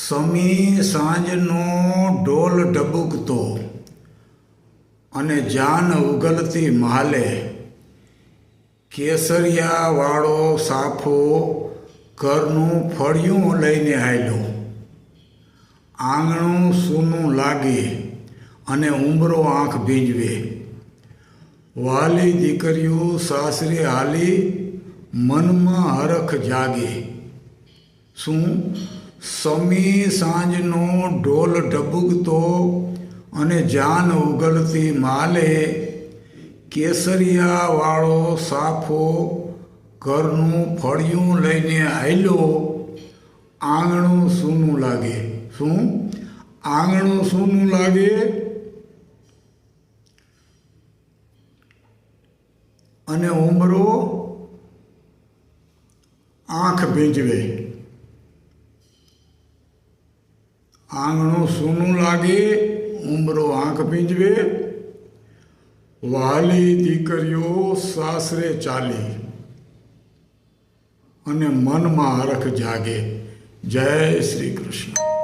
સમી સાંજનો ઢોલ ઢબુકતો અને જાન ઉગલતી મહાલે, કેસરિયાવાળો સાફો ઘરનું ફળિયું લઈને આવેલો. આંગણું સૂનું લાગે અને ઉંબરો આંખ ભીંજવે. વાલી દીકરીઓ સાસરે હાલી, મનમાં હરખ જાગે. શું? સમી સાંજનો ઢોલ ઢબુકતો અને જાન ઉગલતી માલે, કેસરિયાવાળો સાફો ઘરનું ફળિયું લઈને આયલો. આંગણું સૂનું લાગે. શું? આંગણું સૂનું લાગે અને ઉંબરો આંખ ભીંજવે. આંગણું સૂનું લાગે, ઉંબરો આંખ ભીંજવે. વાલી દીકરીઓ સાસરે ચાલી અને મનમાં હરખ જાગે. જય શ્રી કૃષ્ણ.